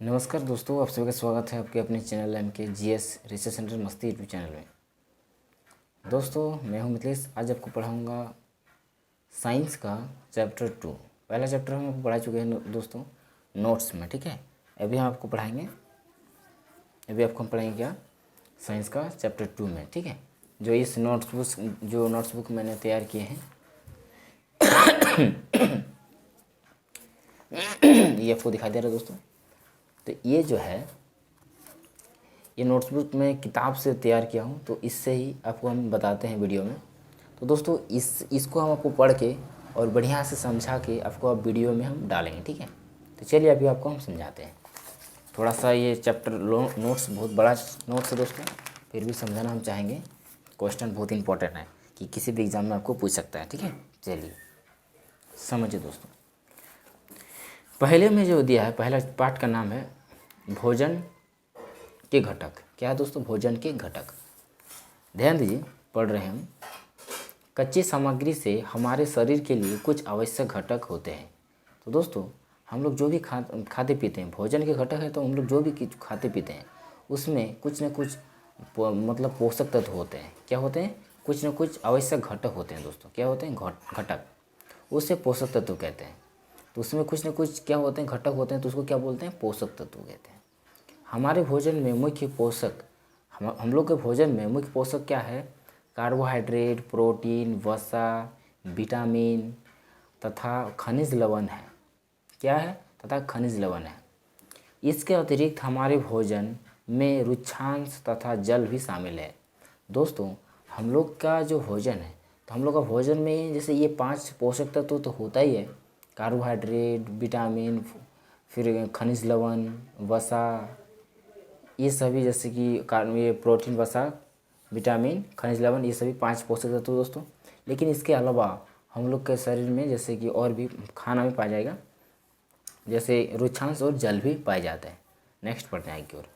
नमस्कार दोस्तों, आप सभी का स्वागत है आपके अपने channel MK GS research centre मस्ती यूट्यूब चैनल में। दोस्तों मैं हूं मिथिलेश। आज आपको पढ़ाऊंगा साइंस का चैप्टर 2। पहला चैप्टर हम आपको पढ़ा चुके हैं दोस्तों नोट्स में, ठीक है। अभी हम आपको पढ़ाएंगे क्या, साइंस का चैप्टर 2 में, ठीक है। जो इस नोट्स बुक मैंने तैयार किए हैं ये आपको दिखाई दे रहा है दोस्तों। तो ये जो है ये नोट्सबुक मैं किताब से तैयार किया हूँ, तो इससे ही आपको हम बताते हैं वीडियो में। तो दोस्तों इसको हम आपको पढ़ के और बढ़िया से समझा के आपको अब वीडियो में हम डालेंगे, ठीक है। तो चलिए अभी आपको हम समझाते हैं। थोड़ा सा ये चैप्टर नोट्स बहुत बड़ा नोट्स है दोस्तों, फिर भी समझाना हम चाहेंगे। क्वेश्चन बहुत इंपॉर्टेंट है कि किसी भी एग्ज़ाम में आपको पूछ सकता है, ठीक है। चलिए समझिए दोस्तों। पहले में जो दिया है, पहला पार्ट का नाम है भोजन के घटक। क्या है दोस्तों? भोजन के घटक। ध्यान दीजिए, पढ़ रहे हैं हम। कच्ची सामग्री से हमारे शरीर के लिए कुछ आवश्यक घटक होते हैं। तो दोस्तों हम लोग जो भी खाते पीते हैं, भोजन के घटक है। तो हम लोग जो भी खाते पीते हैं उसमें कुछ न कुछ मतलब पोषक तत्व होते हैं। क्या होते हैं? कुछ न कुछ आवश्यक घटक होते हैं दोस्तों। क्या होते हैं? घटक। उसे पोषक तत्व कहते हैं। तो उसमें कुछ न कुछ क्या होते हैं? घटक होते हैं। तो उसको क्या बोलते हैं? पोषक तत्व कहते हैं। हमारे भोजन में मुख्य पोषक, हम लोग के भोजन में मुख्य पोषक क्या है? कार्बोहाइड्रेट, प्रोटीन, वसा, विटामिन तथा खनिज लवण है। क्या है? तथा खनिज लवण है। इसके अतिरिक्त हमारे भोजन में रुक्षांश तथा जल भी शामिल है। दोस्तों हम लोग का जो भोजन है, तो हम लोग का भोजन में जैसे ये 5 पोषक तत्व तो होता ही है। कार्बोहाइड्रेट, विटामिन, फिर खनिज लवण, वसा, ये सभी जैसे कि ये प्रोटीन, वसा, विटामिन, खनिज लवण, ये सभी 5 पोषक तत्व दोस्तों। लेकिन इसके अलावा हम लोग के शरीर में जैसे कि और भी खाना भी पाया जाएगा, जैसे रुक्षांश और जल भी पाया जाता है। नेक्स्ट पढ़ते हैं आगे की ओर।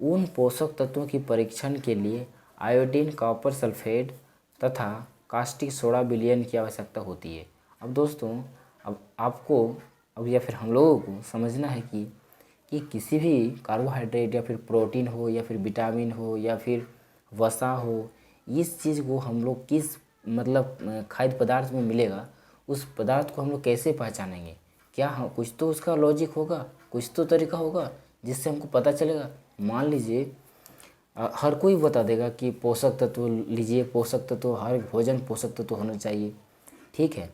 उन पोषक तत्वों की परीक्षण के लिए आयोडीन, कॉपर सल्फेट तथा कास्टिक सोडा विलयन की आवश्यकता होती है। अब दोस्तों अब या फिर हम लोगों को समझना है कि किसी भी कार्बोहाइड्रेट या फिर प्रोटीन हो या फिर विटामिन हो या फिर वसा हो, इस चीज़ को हम लोग किस मतलब खाद्य पदार्थ में मिलेगा, उस पदार्थ को हम लोग कैसे पहचानेंगे? क्या कुछ तो उसका लॉजिक होगा, कुछ तो तरीका होगा जिससे हमको पता चलेगा। मान लीजिए हर कोई बता देगा कि पोषक तत्व लीजिए, पोषक तत्व, हर भोजन पोषक तत्व होना चाहिए, ठीक है।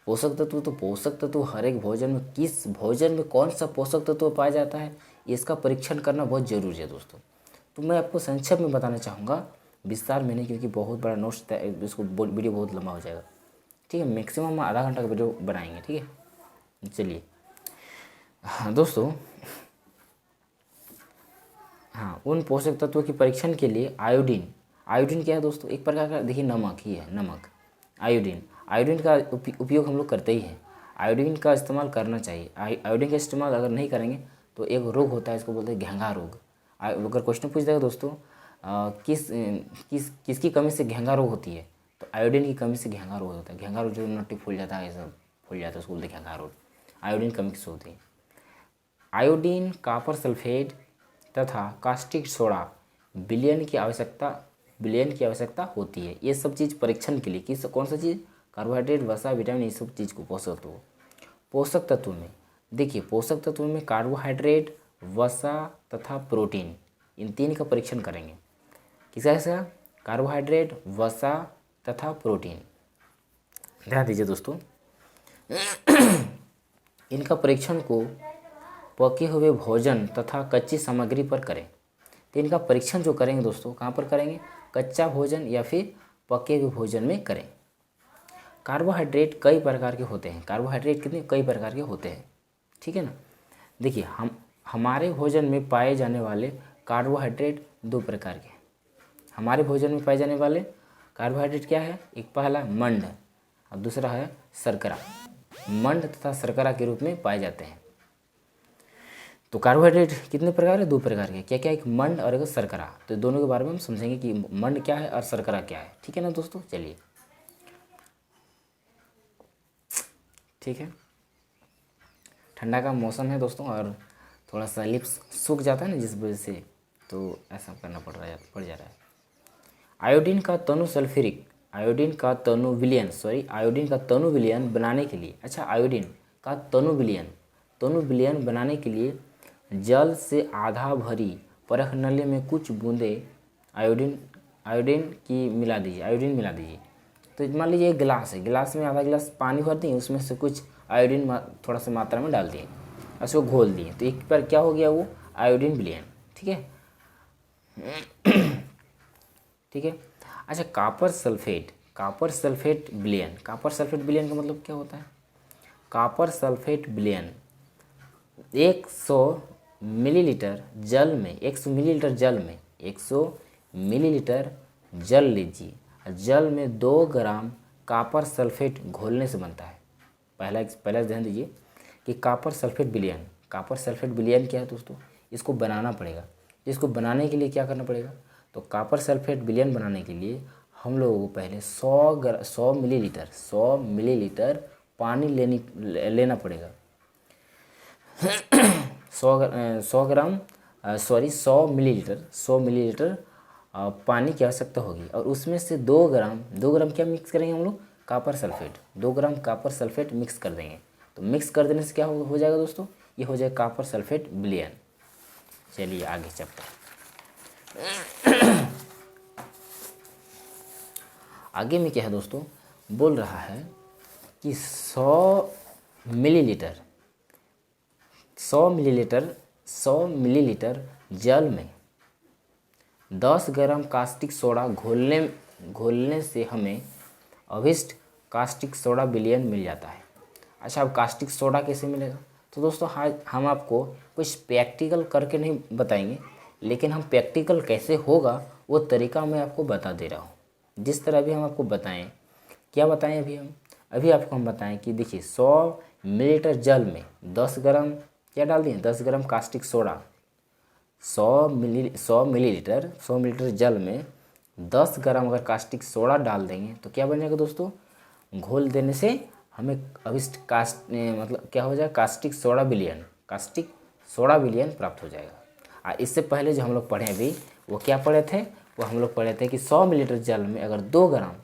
पोषक तत्व हर एक भोजन में, किस भोजन में कौन सा पोषक तत्व पाया जाता है, इसका परीक्षण करना बहुत ज़रूरी है दोस्तों। तो मैं आपको संक्षेप में बताना चाहूँगा, विस्तार में नहीं, क्योंकि बहुत बड़ा नोट्स, इसको वीडियो बहुत लंबा हो जाएगा, ठीक है। मैक्सिमम आधा घंटा का वीडियो बनाएंगे, ठीक है। चलिए हाँ दोस्तों, हाँ, उन पोषक तत्वों की परीक्षण के लिए आयोडीन क्या है दोस्तों? एक प्रकार का देखिए नमक ही है, नमक। आयोडीन का उपयोग हम लोग करते ही हैं। आयोडीन का इस्तेमाल करना चाहिए। आयोडीन का इस्तेमाल अगर नहीं करेंगे तो एक रोग होता है, इसको बोलते हैं घेंघा रोग। अगर क्वेश्चन पूछ देगा दोस्तों किसकी कमी से घेंघा रोग होती है, तो आयोडीन की कमी से घेंघा रोग होता है। घेंघा रोग जो नट्टी फूल जाता है, ये सब फूल जाता है, उसको बोलते हैं घेंघा रोग। आयोडीन कमी से होती है। आयोडीन, कॉपर सल्फेट तथा कास्टिक सोडा विलयन की आवश्यकता होती है। ये सब चीज़ परीक्षण के लिए कौन सा चीज़? कार्बोहाइड्रेट, वसा, विटामिन, ये सब चीज़ को पोषक तत्व में देखिए, पोषक तत्व में कार्बोहाइड्रेट, वसा तथा प्रोटीन, इन 3 का परीक्षण करेंगे। किसका? कार्बोहाइड्रेट, वसा तथा प्रोटीन। ध्यान दीजिए दोस्तों, इनका परीक्षण को पके हुए भोजन तथा कच्ची सामग्री पर करें। तो इनका परीक्षण जो करेंगे दोस्तों, कहाँ पर करेंगे? कच्चा भोजन या फिर पके हुए भोजन में करें। कार्बोहाइड्रेट कई प्रकार के होते हैं। कार्बोहाइड्रेट कितने? कई प्रकार के होते हैं, ठीक है ना। देखिए हमारे भोजन में पाए जाने वाले कार्बोहाइड्रेट 2 प्रकार के हैं। हमारे भोजन में पाए जाने वाले कार्बोहाइड्रेट क्या है? एक पहला मंड और दूसरा है शर्करा। मंड तथा शर्करा के रूप में पाए जाते हैं। तो कार्बोहाइड्रेट कितने प्रकार है? 2 प्रकार के। क्या क्या? एक मंड और एक शर्करा। तो दोनों के बारे में हम समझेंगे कि मंड क्या है और शर्करा क्या है, ठीक है ना दोस्तों। चलिए ठीक है। ठंडा का मौसम है दोस्तों और थोड़ा सा लिप्स सूख जाता है ना, जिस वजह से तो ऐसा करना पड़ जा रहा है। आयोडीन का तनु सल्फ्यूरिक आयोडीन का तनु विलयन बनाने के लिए, अच्छा आयोडीन का तनु विलयन बनाने के लिए जल से आधा भरी परख नली में कुछ बूंदे आयोडीन मिला दीजिए। तो मान लीजिए एक गिलास है, गिलास में आधा गिलास पानी भर दिए, उसमें से कुछ आयोडीन थोड़ा सा मात्रा में डाल दिए, उसको घोल दिए, तो एक बार क्या हो गया, वो आयोडीन विलयन। ठीक है ठीक है। अच्छा कॉपर सल्फेट विलयन का मतलब क्या होता है? कॉपर सल्फेट विलयन 100 मिलीलीटर जल में 100 मिलीलीटर जल लीजिए, जल में 2 ग्राम कॉपर सल्फेट घोलने से बनता है। पहला ध्यान दीजिए कि कॉपर सल्फेट विलयन क्या है दोस्तों, इसको बनाना पड़ेगा। इसको बनाने के लिए क्या करना पड़ेगा, तो कॉपर सल्फेट विलयन बनाने के लिए हम लोगों को पहले 100 मिलीलीटर पानी लेना पड़ेगा। 100 मिलीलीटर पानी की आवश्यकता होगी, और उसमें से 2 ग्राम क्या मिक्स करेंगे हम लोग, copper sulphate. 2 gram copper sulphate mix कर देंगे, तो मिक्स कर देने से क्या हो जाएगा दोस्तों, ये हो जाएगा कॉपर सल्फेट विलयन। चलिए आगे चलते हैं। आगे में क्या है दोस्तों, बोल रहा है कि 100 मिलीलीटर जल में 10 ग्राम कास्टिक सोडा घोलने से हमें अभिष्ट कास्टिक सोडा विलयन मिल जाता है। अच्छा अब कास्टिक सोडा कैसे मिलेगा, तो दोस्तों हम आपको कुछ प्रैक्टिकल करके नहीं बताएंगे, लेकिन हम प्रैक्टिकल कैसे होगा वो तरीका मैं आपको बता दे रहा हूँ। जिस तरह भी हम आपको बताएं, क्या बताएं अभी आपको हम बताएं कि देखिए 100 मिलीलीटर जल में 10 ग्राम क्या डाल दिए, 10 ग्राम कास्टिक सोडा। 100 मिलीलीटर जल में 10 ग्राम अगर कास्टिक सोडा डाल देंगे तो क्या बनेगा दोस्तों, घोल देने से हमें अभिष्ट मतलब क्या हो जाएगा, कास्टिक सोडा विलयन प्राप्त हो जाएगा। इससे पहले जो हम लोग पढ़े अभी वो क्या पढ़े थे, वो हम लोग पढ़े थे कि 100 मिलीलीटर जल में अगर 2 ग्राम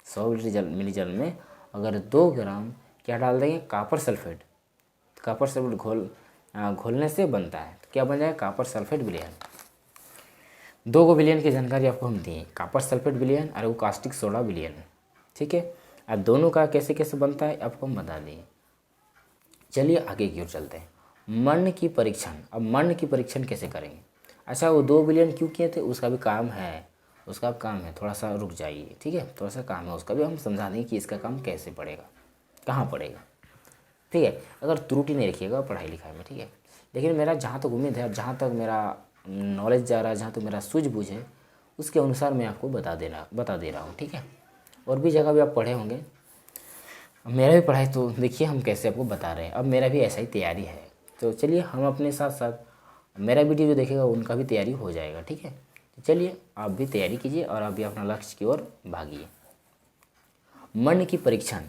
100 मिली जल में अगर 2 ग्राम क्या डाल देंगे, कॉपर सल्फेट घोलने से बनता है, तो क्या बन जाएगा, कॉपर सल्फेट विलयन। 2 विलयन की जानकारी आपको हम दिए, कॉपर सल्फेट विलयन और वो कास्टिक सोडा विलयन। ठीक है, अब दोनों का कैसे कैसे बनता है आपको हम बता दिए। चलिए आगे की ओर चलते हैं। मण्ड की परीक्षण कैसे करेंगे। अच्छा वो 2 विलयन क्यों किए थे, उसका काम है, थोड़ा सा रुक जाइए। ठीक है, थोड़ा सा काम है, उसका भी हम समझा देंगे कि इसका काम कैसे पड़ेगा, कहाँ पड़ेगा। ठीक है, अगर त्रुटि नहीं रखिएगा पढ़ाई लिखाई में। ठीक है, लेकिन मेरा जहाँ तक उम्मीद है, जहाँ तक मेरा नॉलेज जा रहा है, जहाँ तक मेरा सूझबूझ है, उसके अनुसार मैं आपको बता दे रहा हूँ। ठीक है, और भी जगह भी आप पढ़े होंगे, मेरा भी पढ़ाई तो देखिए हम कैसे आपको बता रहे हैं, अब मेरा भी ऐसा ही तैयारी है। तो चलिए हम अपने साथ साथ मेरा वीडियो जो देखेगा उनका भी तैयारी हो जाएगा। ठीक है, तो चलिए आप भी तैयारी कीजिए और आप भी अपना लक्ष्य की ओर भागिए। मण्ड की परीक्षण,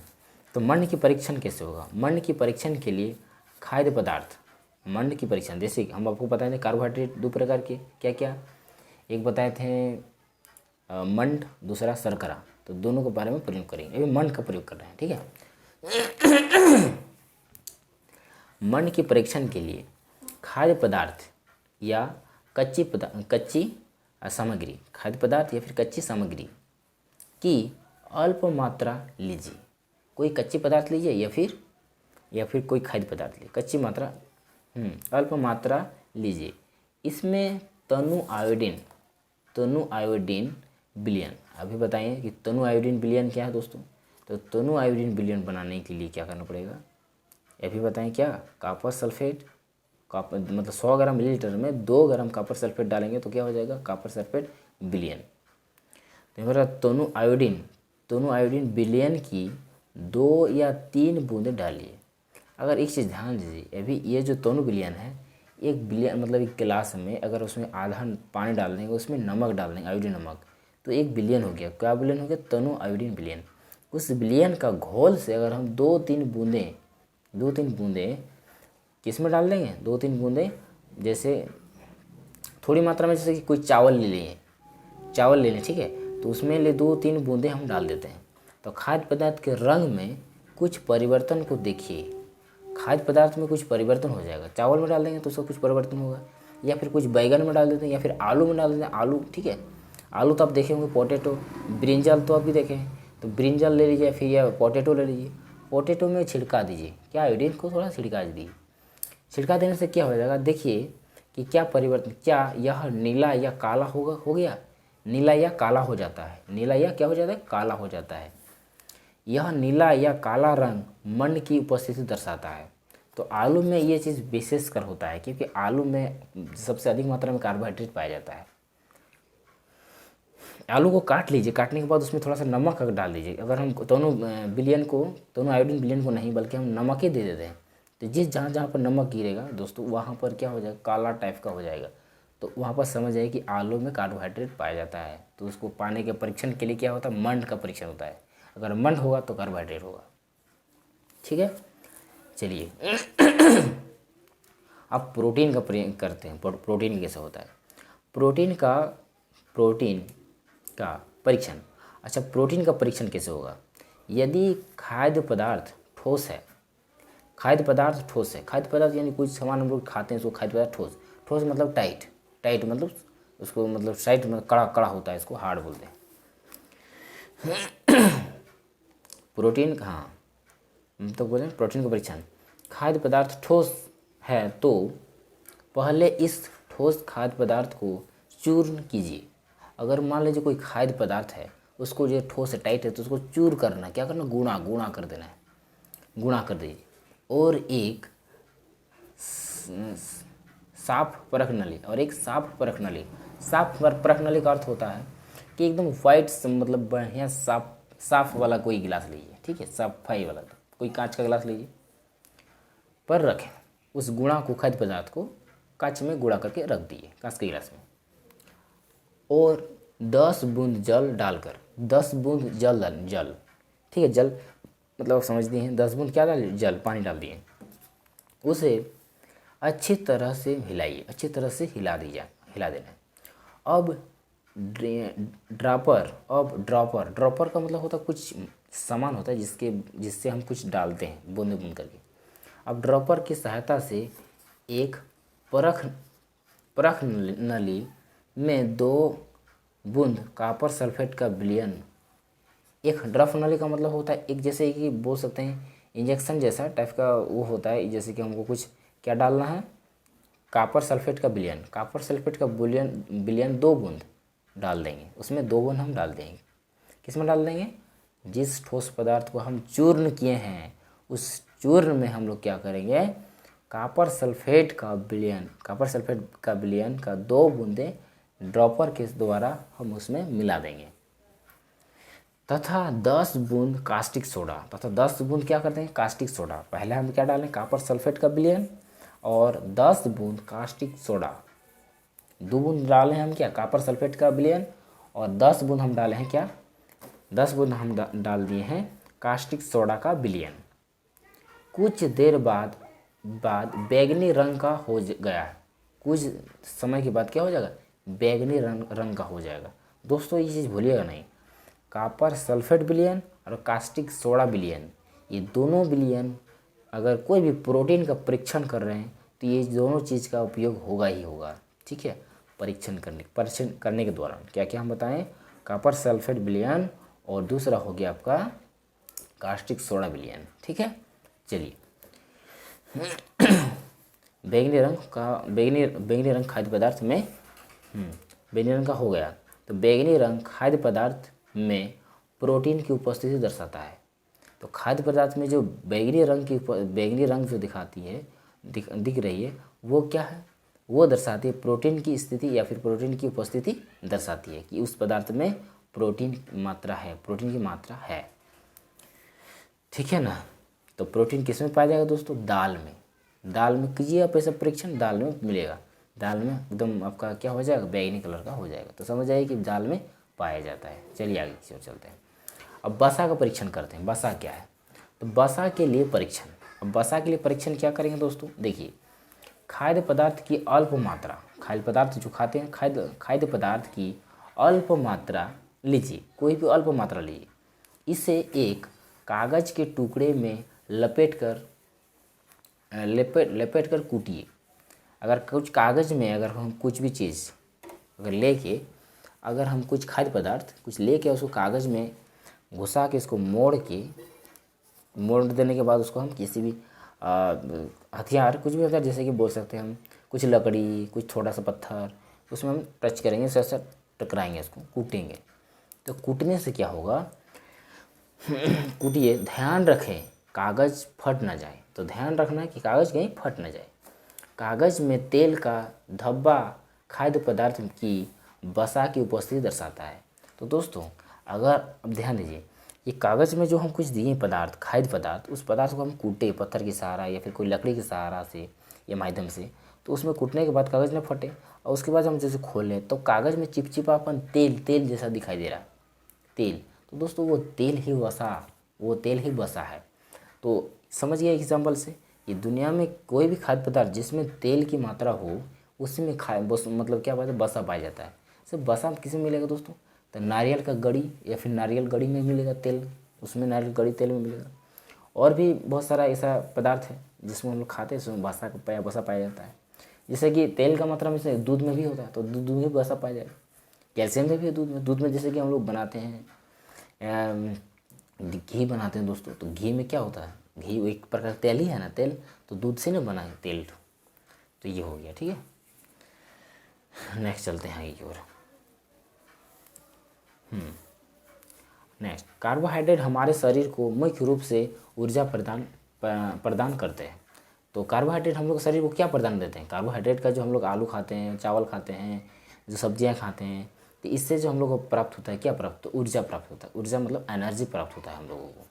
तो मण्ड की परीक्षण कैसे होगा, मण्ड की परीक्षण के लिए खाद्य पदार्थ, मण्ड की परीक्षण जैसे हम आपको बताए थे कार्बोहाइड्रेट 2 प्रकार के, क्या क्या, एक बताए थे मण्ड, दूसरा शर्करा, तो दोनों के बारे में प्रयोग करेंगे। अभी मण्ड का प्रयोग कर रहे हैं। ठीक है, मण्ड के परीक्षण के लिए खाद्य पदार्थ या कच्ची सामग्री, खाद्य पदार्थ या फिर कच्ची सामग्री की अल्प मात्रा लीजिए। कोई कच्ची पदार्थ लीजिए या फिर कोई खाद्य पदार्थ लीजिए, कच्ची मात्रा अल्प मात्रा लीजिए। इसमें तनु आयोडीन विलयन, अभी बताइए कि तनु आयोडीन विलयन क्या है दोस्तों। तो तनु आयोडीन विलयन बनाने के लिए क्या करना पड़ेगा, ये भी बताएं क्या, कॉपर सल्फेट, मतलब 100 ग्राम मिलीलीटर में 2 ग्राम कॉपर सल्फेट डालेंगे तो क्या हो जाएगा, कॉपर सल्फेट विलयन। तो मेरा तनु आयोडीन विलयन की 2 या 3 बूंदें डालिए। अगर एक चीज़ ध्यान दीजिए, अभी ये जो तनु विलयन है, एक विलयन मतलब एक गिलास में अगर उसमें आधा पानी डाल देंगे, उसमें नमक डाल देंगे, आयोडीन नमक, तो एक विलयन हो गया। क्या विलयन हो गया, तनु आयोडीन विलयन। उस विलयन का घोल से अगर हम 2-3 बूंदें किस में डाल देंगे, 2-3 बूंदें, जैसे थोड़ी मात्रा में, जैसे कि कोई चावल ले लें, ठीक है, तो उसमें 2-3 बूंदें हम डाल देते हैं। तो खाद्य पदार्थ के रंग में कुछ परिवर्तन को देखिए, खाद्य पदार्थ में कुछ परिवर्तन हो जाएगा। चावल में डाल देंगे तो उसका कुछ परिवर्तन होगा, या फिर कुछ बैगन में डाल देते हैं, या फिर आलू में डाल देते हैं। आलू, ठीक है, आलू तो आप देखे होंगे, पोटैटो, ब्रिंजल तो आप भी देखे हैं, तो ब्रिंजल ले लीजिए, फिर या पोटैटो ले लीजिए। पोटैटो में छिड़का दीजिए, क्या आयोडीन को थोड़ा छिड़का दीजिए। छिड़का देने से क्या हो जाएगा, देखिए कि क्या परिवर्तन, क्या यह नीला या काला हो गया, नीला या काला हो जाता है, नीला या क्या हो जाता है, काला हो जाता है। यह नीला या काला रंग मंड की उपस्थिति दर्शाता है। तो आलू में ये चीज़ विशेषकर होता है, क्योंकि आलू में सबसे अधिक मात्रा में कार्बोहाइड्रेट पाया जाता है। आलू को काट लीजिए, काटने के बाद उसमें थोड़ा सा नमक अगर डाल दीजिए। अगर हम दोनों आयोडीन विलयन को नहीं, बल्कि हम नमक ही दे देते हैं, तो जहाँ जहाँ पर नमक गिरेगा दोस्तों, वहाँ पर क्या हो जाएगा, काला टाइप का हो जाएगा। तो वहाँ पर समझ आए कि आलू में कार्बोहाइड्रेट पाया जाता है। तो उसको पाने के परीक्षण के लिए क्या होता है, मंड का परीक्षण होता है। अगर मंड होगा तो कार्बोहाइड्रेट होगा, ठीक है। चलिए अब प्रोटीन का प्रयोग करते हैं। प्रोटीन कैसे होता है, प्रोटीन का परीक्षण। अच्छा, प्रोटीन का परीक्षण कैसे होगा, यदि खाद्य पदार्थ ठोस है, खाद्य पदार्थ यानी कुछ सामान हम लोग खाते हैं, उसको खाद्य पदार्थ ठोस मतलब टाइट मतलब उसको मतलब टाइट मतलब कड़ा होता है, इसको हार्ड बोलते हैं। प्रोटीन, हाँ तो बोलें प्रोटीन का परीक्षण। खाद्य पदार्थ ठोस है तो पहले इस ठोस खाद्य पदार्थ को चूर्ण कीजिए। अगर मान लीजिए कोई खाद्य पदार्थ है, उसको जो ठोस है, टाइट है, तो उसको चूर करना, क्या करना, गुणा कर देना है, गुणा कर दीजिए। और एक साफ परख नली का अर्थ होता है कि एकदम वाइट, मतलब बढ़िया साफ वाला कोई गिलास लीजिए, ठीक है, सफाई वाला, कोई कांच का गिलास लीजिए, पर रखें उस गुणा को, खाद्य पदार्थ को कांच में गुणा करके रख दिए, कांच के गिलास में, और 10 बूंद जल डालकर, 10 बूंद जल, ठीक है, जल मतलब आप समझ दिए हैं, 10 बूंद क्या डाल, जल, पानी डाल दिए, उसे अच्छी तरह से हिलाइए, अच्छी तरह से हिला देना है। अब ड्रॉपर का मतलब होता है कुछ सामान होता है जिससे हम कुछ डालते हैं बूंद बूंद करके। अब ड्रॉपर की सहायता से एक परख नली में 2 बूंद कॉपर सल्फेट का विलयन, एक ड्रॉप नली का मतलब होता है एक, जैसे कि बोल सकते हैं इंजेक्शन जैसा टाइप का वो होता है, जैसे कि हमको कुछ क्या डालना है, कॉपर सल्फेट का विलयन 2 बूंद डाल देंगे, उसमें 2 बूंद हम डाल देंगे, किस में डाल देंगे, जिस ठोस पदार्थ को हम चूर्ण किए हैं, उस चूर्ण में हम लोग क्या करेंगे, कॉपर सल्फेट का विलयन का 2 बूंदें ड्रॉपर के द्वारा हम उसमें मिला देंगे, तथा 10 बूंद कास्टिक सोडा, तथा 10 बूंद क्या करते हैं, कास्टिक सोडा। पहले हम क्या डालें, कॉपर सल्फेट का विलयन, और 10 बूंद कास्टिक सोडा, 2 बूंद डाले हैं हम क्या, कॉपर सल्फेट का विलयन, और 10 बूंद हम डाले हैं क्या, 10 बूंद हम डाल दिए हैं कास्टिक सोडा का विलयन। कुछ देर बाद बैगनी रंग का हो गया, कुछ समय के बाद क्या हो जाएगा, बैगनी रंग का हो जाएगा। दोस्तों ये चीज़ भूलिएगा नहीं, कॉपर सल्फेट विलयन और कास्टिक सोडा विलयन, ये दोनों विलयन अगर कोई भी प्रोटीन का परीक्षण कर रहे हैं तो ये दोनों चीज़ का उपयोग होगा ही होगा, ठीक है। परीक्षण करने के दौरान क्या क्या हम बताएं, कॉपर सल्फेट विलयन और दूसरा हो गया आपका कास्टिक सोडा विलयन, ठीक है। चलिए बैगनी रंग खाद्य पदार्थ में बैगनी रंग का हो गया, तो बैगनी रंग खाद्य पदार्थ में प्रोटीन की उपस्थिति दर्शाता है। तो खाद्य पदार्थ में जो बैगनी रंग जो दिखाती है, दिख रही है, वो क्या है, वो दर्शाती है प्रोटीन की स्थिति या फिर प्रोटीन की उपस्थिति दर्शाती है कि उस पदार्थ में प्रोटीन की मात्रा है, ठीक है ना। तो प्रोटीन किस में पाया जाएगा दोस्तों, दाल में कीजिए आप ऐसा परीक्षण, दाल में मिलेगा, दाल में एकदम आपका क्या हो जाएगा, बैगनी कलर का हो जाएगा। तो समझ आइए कि दाल में पाया जाता है। चलिए आगे चलते हैं। अब वसा का परीक्षण करते हैं। वसा क्या है, तो वसा के लिए परीक्षण, अब वसा के लिए परीक्षण क्या करेंगे दोस्तों, देखिए खाद्य पदार्थ की अल्प मात्रा, खाद्य पदार्थ जो खाते हैं खाद्य पदार्थ की अल्प मात्रा लीजिए, कोई भी अल्प मात्रा लीजिए, इसे एक कागज के टुकड़े में लपेट कर कूटिए। अगर कुछ कागज़ में अगर हम कुछ भी चीज़ अगर हम कुछ खाद्य पदार्थ कुछ लेके उसको कागज़ में घुसा के इसको मोड़ देने के बाद उसको हम किसी भी हथियार कुछ भी हथियार जैसे कि बोल सकते हैं हम कुछ लकड़ी कुछ थोड़ा सा पत्थर उसमें हम टच करेंगे, ऐसा टकराएंगे, इसको कूटेंगे। तो कूटने से क्या होगा कूटिए, ध्यान रखें कागज़ फट ना जाए। तो ध्यान रखना है कि कागज़ कहीं फट ना जाए। कागज़ में तेल का धब्बा खाद्य पदार्थ की वसा की उपस्थिति दर्शाता है। तो दोस्तों अगर अब ध्यान दीजिए, ये कागज़ में जो हम कुछ दिए पदार्थ खाद्य पदार्थ, उस पदार्थ को हम कूटे पत्थर के सहारा या फिर कोई लकड़ी के सहारा से या माध्यम से, तो उसमें कूटने के बाद कागज़ न फटे और उसके बाद हम जैसे खोलें तो कागज़ में चिपचिपापन तेल जैसा दिखाई दे रहा तेल। तो दोस्तों वो तेल ही वसा है। तो समझ गए एग्जाम्पल से, ये दुनिया में कोई भी खाद्य पदार्थ जिसमें तेल की मात्रा हो उसमें मतलब क्या बात है, वसा पाया जाता है। सिर्फ वसा किसी में मिलेगा दोस्तों, तो नारियल का गड़ी या फिर नारियल गड़ी में मिलेगा तेल, उसमें नारियल गड़ी तेल में मिलेगा। और भी बहुत सारा ऐसा पदार्थ है जिसमें हम लोग खाते हैं, उसमें वसा पाया जाता है। जैसे कि तेल का मात्रा में से दूध में भी होता है, तो दूध में भी वसा पाया जाएगा। कैल्शियम में भी है दूध में जैसे कि हम लोग बनाते हैं घी बनाते हैं दोस्तों, तो घी में क्या होता है, घी एक प्रकार का तेल ही है ना, तेल तो दूध से ना बना है तेल। तो ये हो गया, ठीक है। नेक्स्ट चलते हैं आगे की ओर। नेक्स्ट, कार्बोहाइड्रेट हमारे शरीर को मुख्य रूप से ऊर्जा प्रदान करते हैं। तो कार्बोहाइड्रेट हम लोग शरीर को क्या प्रदान देते हैं, कार्बोहाइड्रेट का जो हम लोग आलू खाते हैं, चावल खाते हैं, जो सब्जियां खाते हैं, तो इससे जो हम लोग को प्राप्त होता है, क्या प्राप्त होता है, ऊर्जा प्राप्त होता है। ऊर्जा मतलब एनर्जी प्राप्त होता है हम लोगों को,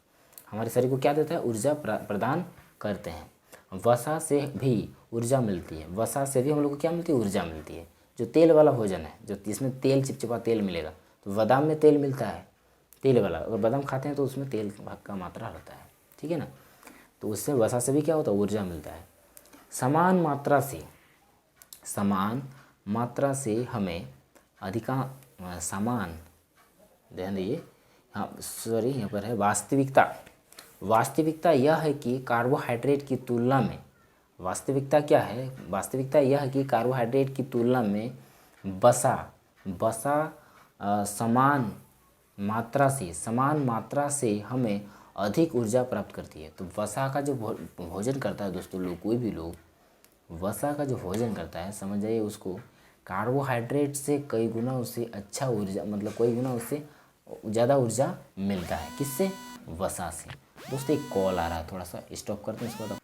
हमारे शरीर को क्या देता है, ऊर्जा प्रदान करते हैं। वसा से भी ऊर्जा मिलती है, वसा से भी हम लोग को क्या मिलती है, ऊर्जा मिलती है। जो तेल वाला भोजन है, जो जिसमें तेल चिपचिपा तेल मिलेगा, तो बादाम में तेल मिलता है, तेल वाला अगर बादाम खाते हैं तो उसमें तेल का मात्रा रहता है, ठीक है ना। तो उससे वसा से भी क्या होता है, ऊर्जा मिलता है। समान मात्रा से हमें समान, ध्यान दीजिए, हाँ सॉरी यहाँ पर है वास्तविकता यह है कि कार्बोहाइड्रेट की तुलना में, वास्तविकता क्या है, वास्तविकता यह है कि कार्बोहाइड्रेट की तुलना में वसा समान मात्रा से हमें अधिक ऊर्जा प्राप्त करती है। तो वसा का जो भोजन करता है दोस्तों लोग, कोई भी लोग वसा का जो भोजन करता है, समझ जाइए उसको कार्बोहाइड्रेट से कई गुना उससे अच्छा ऊर्जा, मतलब कई गुना उससे ज़्यादा ऊर्जा मिलता है। किससे, वसा से। दोस्तों एक कॉल आ रहा है, थोड़ा सा स्टॉप करते हैं इसके बाद।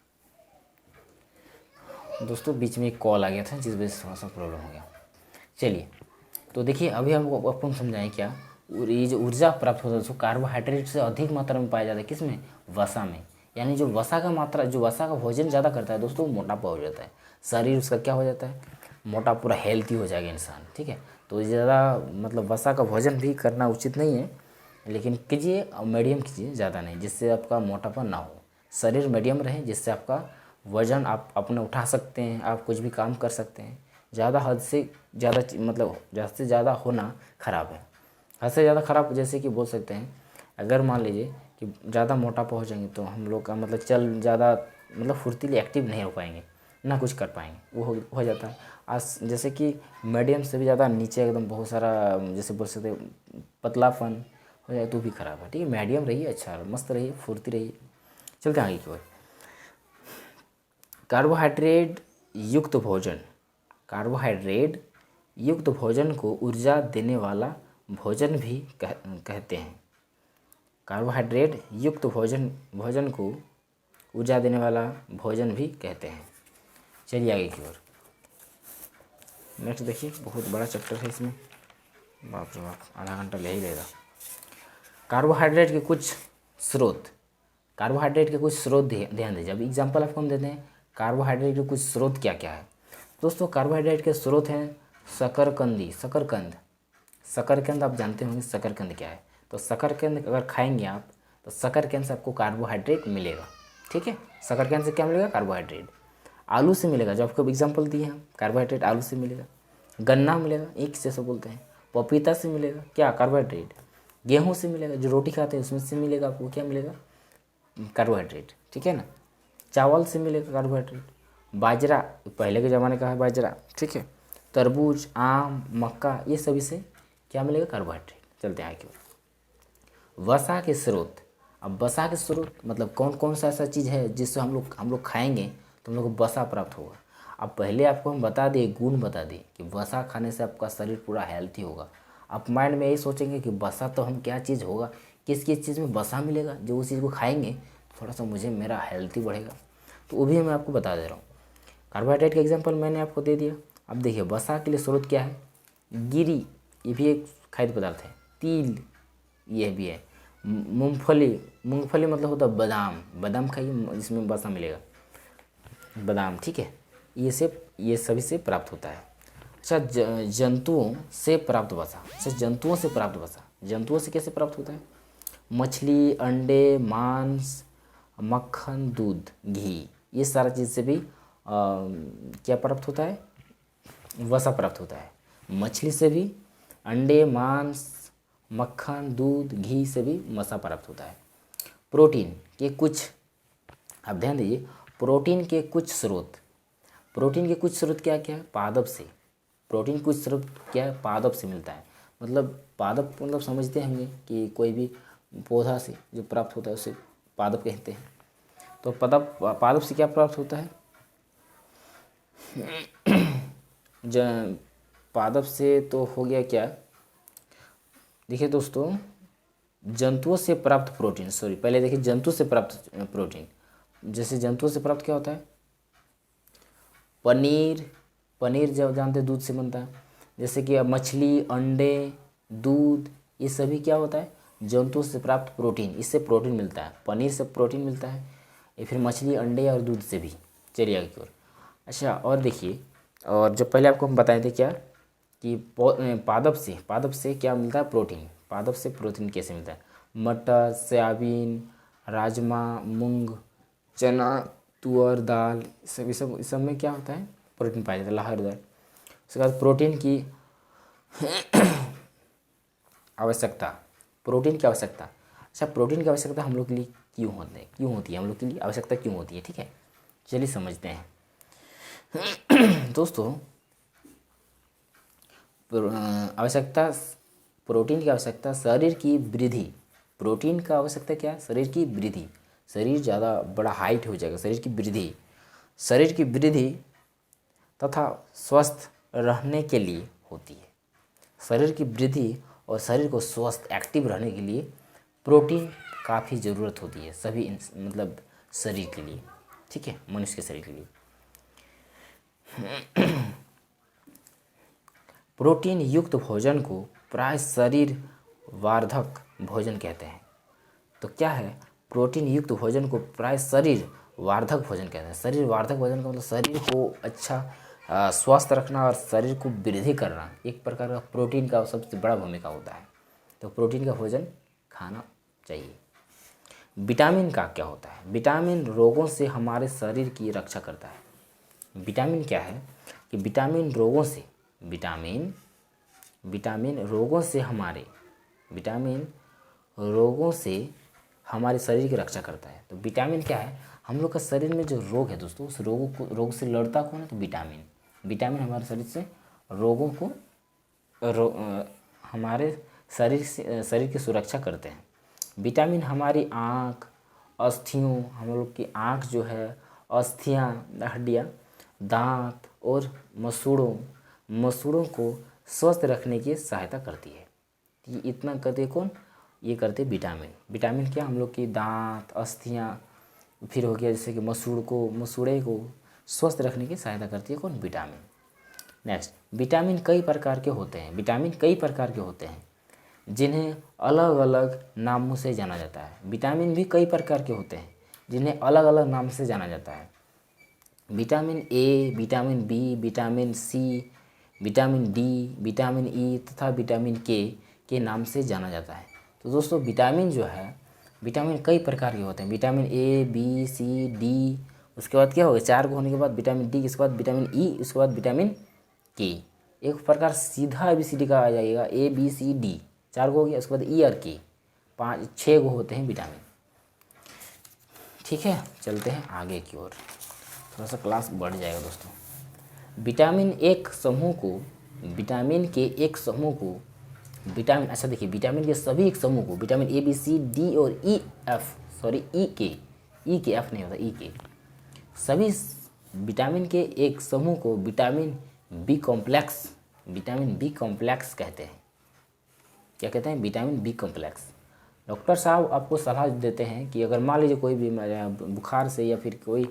दोस्तों बीच में एक कॉल आ गया था जिस वजह से थोड़ा सा प्रॉब्लम हो गया। चलिए तो देखिए अभी हम आपको समझाएं क्या, ये जो ऊर्जा प्राप्त होता है उसको कार्बोहाइड्रेट से अधिक मात्रा में पाया जाता है, किसमें, वसा में। यानी जो वसा का भोजन ज़्यादा करता है दोस्तों, मोटापा हो जाता है, शरीर उसका क्या हो जाता है, मोटा, पूरा हेल्थी हो जाएगा इंसान, ठीक है। तो ज़्यादा मतलब वसा का भोजन भी करना उचित नहीं है, लेकिन कीजिए, मीडियम कीजिए, ज़्यादा नहीं, जिससे आपका मोटापा ना हो, शरीर मीडियम रहे, जिससे आपका वज़न आप अपना उठा सकते हैं, आप कुछ भी काम कर सकते हैं। ज़्यादा हद से ज़्यादा मतलब ज़्यादा से ज़्यादा होना ख़राब है, हद से ज़्यादा ख़राब, जैसे कि बोल सकते हैं अगर मान लीजिए कि ज़्यादा मोटापा हो जाएंगे तो हम लोग का मतलब ज़्यादा मतलब फुर्तीली एक्टिव नहीं हो पाएंगे, ना कुछ कर पाएंगे, वो हो जाता है। आज जैसे कि मीडियम से भी ज़्यादा नीचे एकदम बहुत सारा, जैसे बोल सकते पतलापन हो जाए तो भी ख़राब है, ठीक है। मीडियम रहिए, अच्छा मस्त रहिए, फुर्ती रहिए। चलते हैं आगे की ओर। कार्बोहाइड्रेट युक्त भोजन को ऊर्जा देने वाला भोजन भी कहते हैं। कार्बोहाइड्रेट युक्त भोजन को ऊर्जा देने वाला भोजन भी कहते हैं। चलिए आगे की ओर। नेक्स्ट देखिए, बहुत बड़ा चैप्टर है इसमें, बाप रे बाप, आधा घंटा ले ही लेगा। कार्बोहाइड्रेट के कुछ स्रोत ध्यान दीजिए। अब एग्जाम्पल आपको हम देते हैं, कार्बोहाइड्रेट के कुछ स्रोत क्या क्या है। दोस्तों कार्बोहाइड्रेट के स्रोत हैं शकरकंद, आप जानते होंगे शकरकंद क्या है। तो शकरकंद अगर खाएंगे आप, तो शकरकंद से आपको कार्बोहाइड्रेट मिलेगा, ठीक है। शकरकंद से क्या मिलेगा? कार्बोहाइड्रेट। आलू से मिलेगा, जो आपको एग्जाम्पल दिए हैं, कार्बोहाइड्रेट आलू से मिलेगा। गन्ना मिलेगा, एक जैसे बोलते हैं। पपीता से मिलेगा क्या? कार्बोहाइड्रेट। गेहूँ से मिलेगा, जो रोटी खाते हैं उसमें से मिलेगा, आपको क्या मिलेगा? कार्बोहाइड्रेट, ठीक है ना। चावल से मिलेगा कार्बोहाइड्रेट। बाजरा पहले के ज़माने का है बाजरा, ठीक है। तरबूज, आम, मक्का, ये सभी से क्या मिलेगा? कार्बोहाइड्रेट। चलते हैं आगे। वसा के स्रोत। अब वसा के स्रोत मतलब कौन कौन सा ऐसा चीज़ है जिससे हम लोग खाएंगे तो हम लोग को वसा प्राप्त होगा। अब पहले आपको हम बता दें, गुण बता दें कि वसा खाने से आपका शरीर पूरा हेल्थी होगा। आप माइंड में यही सोचेंगे कि वसा तो हम क्या चीज़ होगा, किस किस चीज़ में वसा मिलेगा, जो उस चीज़ को खाएंगे थोड़ा सा मुझे मेरा हेल्थी बढ़ेगा। तो वो भी मैं आपको बता दे रहा हूँ। कार्बोहाइड्रेट का एग्जाम्पल मैंने आपको दे दिया। अब देखिए वसा के लिए स्रोत क्या है? गिरी, ये भी एक खाद्य पदार्थ है। तिल, ये भी है। मूंगफली, मूंगफली मतलब होता है बादाम, बादाम खाइए, इसमें वसा मिलेगा, बादाम, ठीक है। ये सभी से प्राप्त होता है। अच्छा, जंतुओं से प्राप्त वसा। अच्छा, जंतुओं से प्राप्त वसा, जंतुओं से कैसे प्राप्त होता है? मछली, अंडे, मांस, मक्खन, दूध, घी, ये सारा चीज़ से भी क्या प्राप्त होता है? वसा प्राप्त होता है। मछली से भी, अंडे, मांस, मक्खन, दूध, घी से भी वसा प्राप्त होता है। प्रोटीन के कुछ, आप ध्यान दीजिए, प्रोटीन के कुछ स्रोत। प्रोटीन के कुछ स्रोत क्या क्या है? पादप से। प्रोटीन कुछ स्रोत क्या है? पादप से मिलता है। मतलब पादप मतलब समझते होंगे कि कोई भी पौधा से जो प्राप्त होता है उसे पादप कहते हैं। तो पादप से क्या प्राप्त होता है? पादप से तो हो गया क्या? देखिए दोस्तों, जंतुओं से प्राप्त प्रोटीन, सॉरी पहले देखिए जंतु से प्राप्त प्रोटीन। जैसे जंतुओं से प्राप्त क्या होता है? पनीर, पनीर जब जानते हैं दूध से बनता है। जैसे कि अब मछली, अंडे, दूध, ये सभी क्या होता है? जंतुओं से प्राप्त प्रोटीन, इससे प्रोटीन मिलता है। पनीर से प्रोटीन मिलता है, या फिर मछली, अंडे और दूध से भी। चलिए आगे की ओर। अच्छा, और देखिए, और जो पहले आपको हम बताए थे क्या कि पादप से क्या मिलता है? प्रोटीन। पादप से प्रोटीन कैसे मिलता है? मटर, सोयाबीन, राजमा, मूंग, चना, तुअर दाल, इस सब में क्या होता है? प्रोटीन पाया जाता है, लाहर दाल। उसके बाद प्रोटीन की आवश्यकता। प्रोटीन की आवश्यकता, अच्छा प्रोटीन की आवश्यकता हम लोग के लिए क्यों होती है हम लोग के लिए आवश्यकता क्यों होती है? ठीक है, चलिए समझते हैं। दोस्तों, आवश्यकता, प्रोटीन की आवश्यकता शरीर की वृद्धि। प्रोटीन का आवश्यकता क्या है? शरीर की वृद्धि। शरीर ज़्यादा बड़ा हाइट हो जाएगा, शरीर की वृद्धि। शरीर की वृद्धि तथा स्वस्थ रहने के लिए होती है। शरीर की वृद्धि और शरीर को स्वस्थ एक्टिव रहने के लिए प्रोटीन काफ़ी ज़रूरत होती है सभी मतलब शरीर के लिए, ठीक है, मनुष्य के शरीर के लिए। प्रोटीन युक्त भोजन को प्राय शरीर वर्धक भोजन कहते हैं। तो क्या है? प्रोटीन युक्त भोजन को प्राय शरीर वर्धक भोजन कहते हैं। शरीर वर्धक भोजन का मतलब शरीर को अच्छा स्वस्थ रखना और शरीर को वृद्धि करना, एक प्रकार का प्रोटीन का सबसे बड़ा भूमिका होता है। तो प्रोटीन का भोजन खाना चाहिए। विटामिन का क्या होता है? विटामिन रोगों से हमारे शरीर की रक्षा करता है। विटामिन क्या है कि विटामिन रोगों से, विटामिन रोगों से हमारे शरीर की रक्षा करता है। तो विटामिन क्या है? हम लोग का शरीर में जो रोग है दोस्तों, उस रोग से लड़ता कौन है? तो विटामिन हमारे शरीर से रोगों को हमारे शरीर की सुरक्षा करते हैं। विटामिन हमारी आँख, अस्थियों, हम लोग की आँख जो है, अस्थियाँ, हड्डियाँ, दांत और मसूड़ों को स्वस्थ रखने की सहायता करती है। ये इतना करते कौन? ये करते विटामिन क्या? हम लोग की दांत, अस्थियाँ, फिर हो गया जैसे कि मसूड़े को स्वस्थ रखने की सहायता करती है कौन? विटामिन। नेक्स्ट, विटामिन कई प्रकार के होते हैं जिन्हें अलग अलग नामों से जाना जाता है। विटामिन भी कई प्रकार के होते हैं जिन्हें अलग अलग नाम से जाना जाता है। Vitamin A, vitamin B, vitamin C, vitamin D, vitamin E तथा विटामिन के नाम से जाना जाता है। तो दोस्तों, विटामिन जो है विटामिन कई प्रकार के होते हैं, vitamin A, B, C, D, उसके बाद क्या होगा, 4 को होने के बाद विटामिन डी, इसके बाद विटामिन ई, उसके बाद विटामिन के। एक प्रकार सीधा ABCD का आ जाएगा, ए, बी, सी, डी, 4 को हो गया, उसके बाद ई और के, 6 को होते हैं विटामिन। ठीक है, चलते हैं आगे की ओर, थोड़ा सा क्लास बढ़ जाएगा दोस्तों। विटामिन एक समूह को, विटामिन के एक समूह को, विटामिन, अच्छा देखिए, विटामिन के सभी एक समूह को, vitamin A, B, C, D और ई, एफ, सॉरी ई के एफ नहीं होता, ई के, सभी विटामिन के एक समूह को vitamin B complex, vitamin B complex कहते हैं। क्या कहते हैं, विटामिन बी कॉम्प्लेक्स। डॉक्टर साहब आपको सलाह देते हैं कि अगर मान लीजिए कोई भी बुखार से या फिर कोई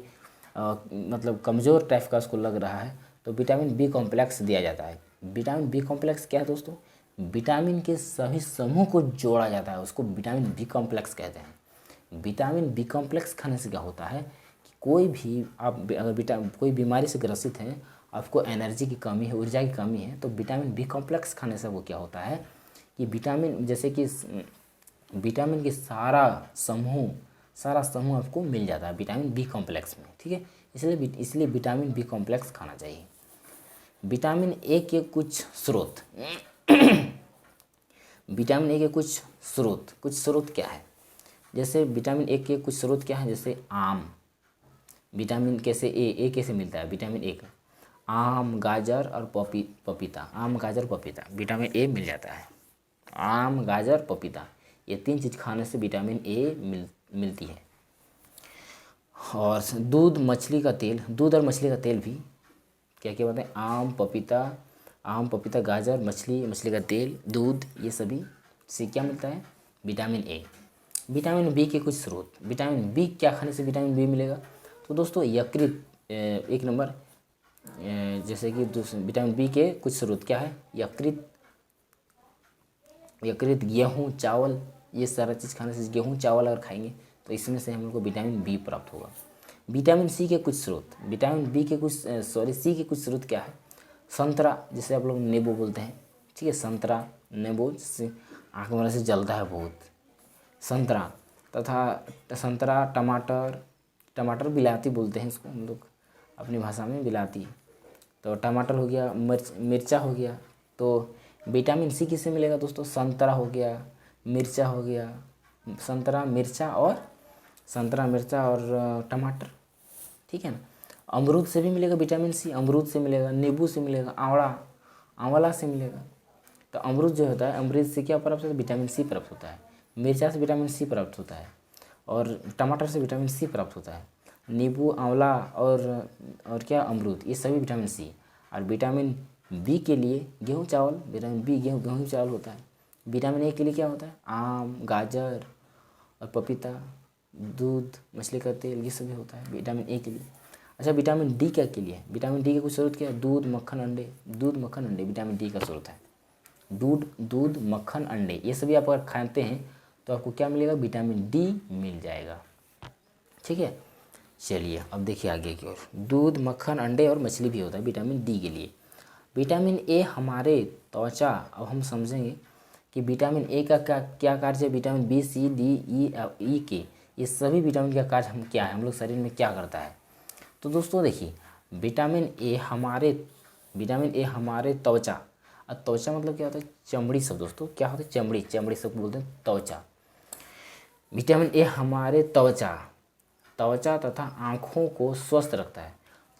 मतलब कमज़ोर टाइप का उसको लग रहा है तो विटामिन बी कॉम्प्लेक्स दिया जाता है। विटामिन बी कॉम्प्लेक्स क्या है दोस्तों, विटामिन के सभी समूह को जोड़ा जाता है, उसको विटामिन बी कॉम्प्लेक्स कहते हैं। विटामिन बी कॉम्प्लेक्स खाने से क्या होता है कि कोई भी आप अगर कोई बीमारी से ग्रसित हैं, आपको एनर्जी की कमी है, ऊर्जा की कमी है, तो विटामिन बी कॉम्प्लेक्स खाने से वो क्या होता है कि विटामिन, जैसे कि विटामिन के सारा समूह आपको मिल जाता है विटामिन बी कॉम्प्लेक्स में। ठीक है, इसलिए विटामिन बी कॉम्प्लेक्स खाना चाहिए। विटामिन ए के कुछ स्रोत विटामिन ए के कुछ स्रोत क्या है, जैसे विटामिन ए के कुछ स्रोत क्या है, जैसे आम, विटामिन कैसे ए कैसे मिलता है विटामिन ए का, आम, गाजर और पपीता, आम, गाजर, पपीता, विटामिन ए मिल जाता है। आम, गाजर, पपीता, ये 3 चीज़ खाने से विटामिन ए मिलती है। और दूध, मछली का तेल, दूध और मछली का तेल भी क्या क्या बताएं, आम, पपीता, गाजर, मछली का तेल, दूध, ये सभी से क्या मिलता है, विटामिन ए। विटामिन बी के कुछ स्रोत, विटामिन बी क्या खाने से विटामिन बी मिलेगा, तो दोस्तों यकृत, एक नंबर, जैसे कि विटामिन बी के कुछ स्रोत क्या है, यकृत, गेहूँ, चावल, ये सारा चीज़ खाने से, गेहूँ चावल अगर खाएंगे तो इसमें से हम लोग को विटामिन बी प्राप्त होगा। विटामिन सी के कुछ स्रोत, विटामिन बी के कुछ सी के कुछ स्रोत क्या है, संतरा, जिसे आप लोग नींबू बोलते हैं। ठीक है, संतरा, नींबू, जिससे आँख में से जलता है बहुत, संतरा, तथा संतरा, टमाटर बिलाती बोलते हैं इसको हम लोग अपनी भाषा में, बिलाती। तो टमाटर हो गया, मिर्चा हो गया। तो विटामिन सी किससे मिलेगा दोस्तों, संतरा हो गया, मिर्चा हो गया, संतरा, मिर्चा और टमाटर। ठीक है ना। अमरूद से भी मिलेगा विटामिन सी, अमरूद से मिलेगा, नींबू से मिलेगा, आंवला से मिलेगा। तो अमरूद जो होता है, अमरूद से क्या प्राप्त होता है, विटामिन सी प्राप्त होता है। मिर्चा से विटामिन सी प्राप्त होता है और टमाटर से विटामिन सी प्राप्त होता है। नींबू, आंवला और क्या, अमरूद, ये सभी विटामिन सी। और विटामिन बी के लिए गेहूँ चावल, विटामिन बी गेहूँ चावल होता है। विटामिन ए के लिए क्या होता है, आम, गाजर और पपीता, दूध, मछली का तेल, ये सभी होता है विटामिन ए के लिए। अच्छा, विटामिन डी क्या के लिए, विटामिन डी के कुछ स्रोत क्या है, दूध, मक्खन, अंडे विटामिन डी का स्रोत है। दूध, मक्खन, अंडे, ये सभी आप अगर खाते हैं तो आपको क्या मिलेगा, विटामिन डी मिल जाएगा। ठीक है, चलिए अब देखिए आगे की ओर। दूध, मक्खन, अंडे और मछली भी होता है विटामिन डी के लिए। विटामिन ए हमारे त्वचा, अब हम समझेंगे कि विटामिन ए का क्या कार्य है, विटामिन बी, सी, डी, ई के, ये सभी विटामिन का कार्य हम लोग शरीर में क्या करता है। तो दोस्तों देखिए, विटामिन ए हमारे त्वचा, और त्वचा मतलब क्या होता है, चमड़ी सब दोस्तों, क्या होता है, चमड़ी सब बोलते हैं त्वचा। विटामिन ए हमारे त्वचा तथा आँखों को स्वस्थ रखता है,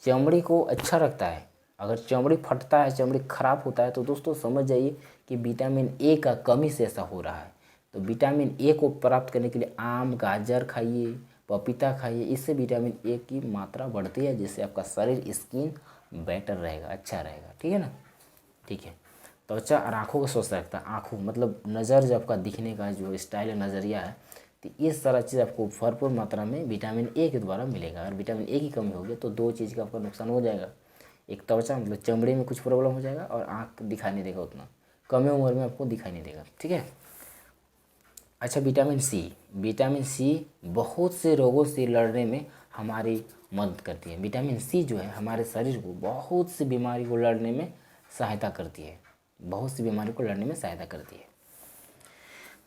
चमड़ी को अच्छा रखता है। अगर चमड़ी फटता है, चमड़ी खराब होता है तो दोस्तों समझ जाइए कि विटामिन ए का कमी से ऐसा हो रहा है। तो विटामिन ए को प्राप्त करने के लिए आम, गाजर खाइए, पपीता खाइए, इससे विटामिन ए की मात्रा बढ़ती है, जिससे आपका शरीर, स्किन बेटर रहेगा, अच्छा रहेगा। ठीक है ना। ठीक है, त्वचा और आँखों को स्वस्थ रखता है। आँखों मतलब नज़र, जो आपका दिखने का जो स्टाइल है, नज़रिया है, तो ये सारा चीज़ आपको भरपूर मात्रा में विटामिन ए के द्वारा मिलेगा। अगर विटामिन ए की कमी होगी तो 2 चीज़ का आपका नुकसान हो जाएगा। एक त्वचा मतलब चमड़ी में कुछ प्रॉब्लम हो जाएगा, और आँख दिखाई नहीं देगा उतना, कम उम्र में आपको दिखाई नहीं देगा। ठीक है। अच्छा, विटामिन सी बहुत से रोगों से लड़ने में हमारी मदद करती है। विटामिन सी जो है हमारे शरीर को बहुत सी बीमारी को लड़ने में सहायता करती है,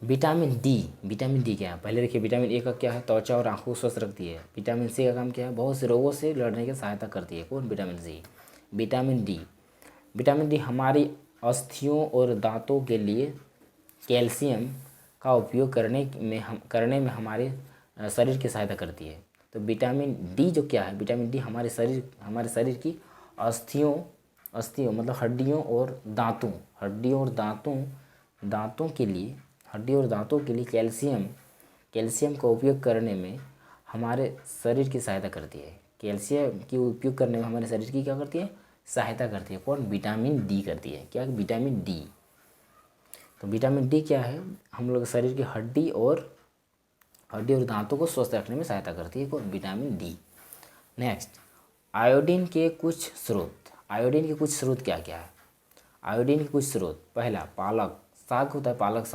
विटामिन डी क्या है? पहले देखिए विटामिन ए का क्या है? त्वचा और आंखों को स्वस्थ रखती है। विटामिन सी का काम क्या है? बहुत से रोगों से लड़ने की सहायता करती है। कौन? Vitamin C. विटामिन डी हमारी अस्थियों और दांतों के लिए कैल्शियम का उपयोग करने में हमारे शरीर की सहायता करती है। तो विटामिन डी जो क्या है? विटामिन डी हमारे शरीर की अस्थियों मतलब हड्डियों और दांतों के लिए कैल्शियम का उपयोग करने में हमारे शरीर की सहायता करती है। कैल्शियम की उपयोग करने में हमारे शरीर की क्या करती है? सहायता करती है। कौन? विटामिन डी करती है। क्या? Vitamin D. तो विटामिन डी क्या है? हम लोग शरीर की हड्डी और दांतों को स्वस्थ रखने में सहायता करती है। कौन? Vitamin D. नेक्स्ट, आयोडीन के कुछ स्रोत क्या क्या है? आयोडीन के कुछ स्रोत, पहला पालक साग होता है। पालक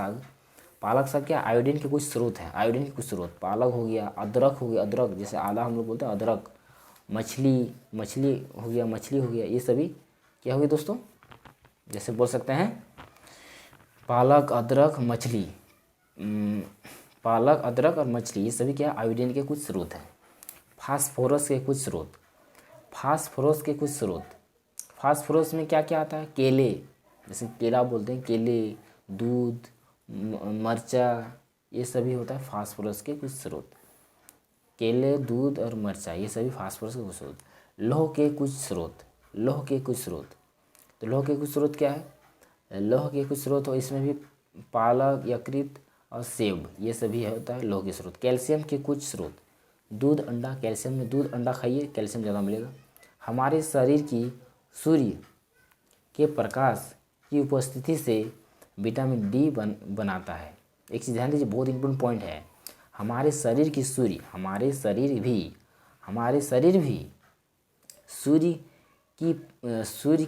साग क्या? आयोडीन के कुछ स्रोत हैं। आयोडीन के कुछ स्रोत पालक हो गया, अदरक हो गया, अदरक जैसे आला हम लोग बोलते हैं अदरक, मछली हो गया, ये सभी क्या हो गया दोस्तों? जैसे बोल सकते हैं पालक, अदरक, मछली, पालक, अदरक और मछली, ये सभी क्या? आयोडीन के कुछ स्रोत हैं। फास्फोरस के कुछ स्रोत, फास्फोरस में क्या क्या आता है? केले, जैसे केला बोलते हैं, केले, दूध, मरचा, ये सभी होता है फास्फोरस के कुछ स्रोत। केले, दूध और मरचा, ये सभी फास्फोरस के कुछ स्रोत। लौह के कुछ स्रोत, तो लौह के कुछ स्रोत क्या है? लौह के कुछ स्रोत हो, इसमें भी पालक, यकृत और सेब, ये सभी होता है लौह के स्रोत। कैल्शियम के कुछ स्रोत, दूध, अंडा, कैल्शियम में दूध, अंडा खाइए, कैल्शियम ज़्यादा मिलेगा। हमारे शरीर की सूर्य के प्रकाश की उपस्थिति से विटामिन डी बनाता है। एक चीज़ ध्यान दीजिए, बहुत इंपॉर्टेंट पॉइंट है। हमारे शरीर भी सूर्य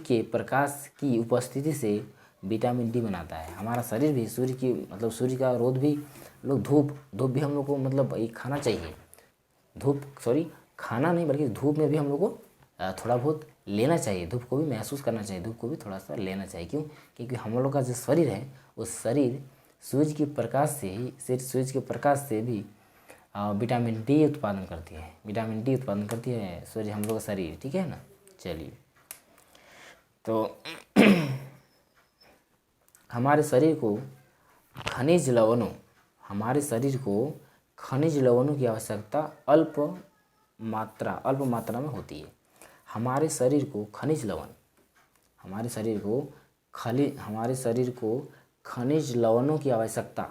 के प्रकाश की उपस्थिति से विटामिन डी बनाता है। हमारा शरीर भी सूर्य का रोद भी धूप भी हम लोग को मतलब खाना चाहिए। खाना नहीं बल्कि धूप में भी हम लोग को थोड़ा बहुत लेना चाहिए। धूप को भी महसूस करना चाहिए, धूप को भी थोड़ा सा लेना चाहिए। क्यों? क्योंकि हम लोग का जो शरीर है वो शरीर सूर्य के प्रकाश से भी विटामिन डी उत्पादन करती है। सूर्य हम लोग का शरीर, ठीक है ना। चलिए, तो हमारे शरीर को खनिज लवणों की आवश्यकता अल्प मात्रा में होती है। हमारे शरीर को खनिज लवणों की आवश्यकता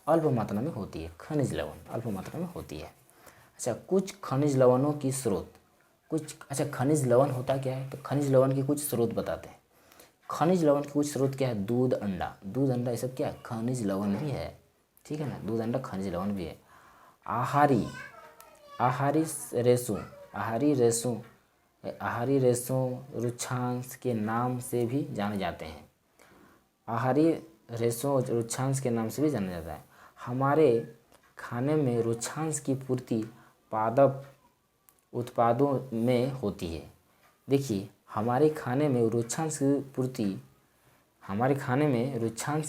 अल्प मात्रा में होती है। खनिज लवण अल्प मात्रा में होती है। अच्छा, कुछ खनिज लवणों की स्रोत, खनिज लवण होता क्या है? तो खनिज लवण के कुछ स्रोत बताते हैं। खनिज लवण के कुछ स्रोत क्या है? दूध, अंडा, ये सब क्या है? खनिज लवण भी है, ठीक है ना। दूध, अंडा खनिज लवण भी है। आहारी रेशों रुक्षांश के नाम से भी जाने जाते हैं। हमारे खाने में रुक्षांश की पूर्ति पादप उत्पादों में होती है। देखिए, हमारे खाने में रुक्षांश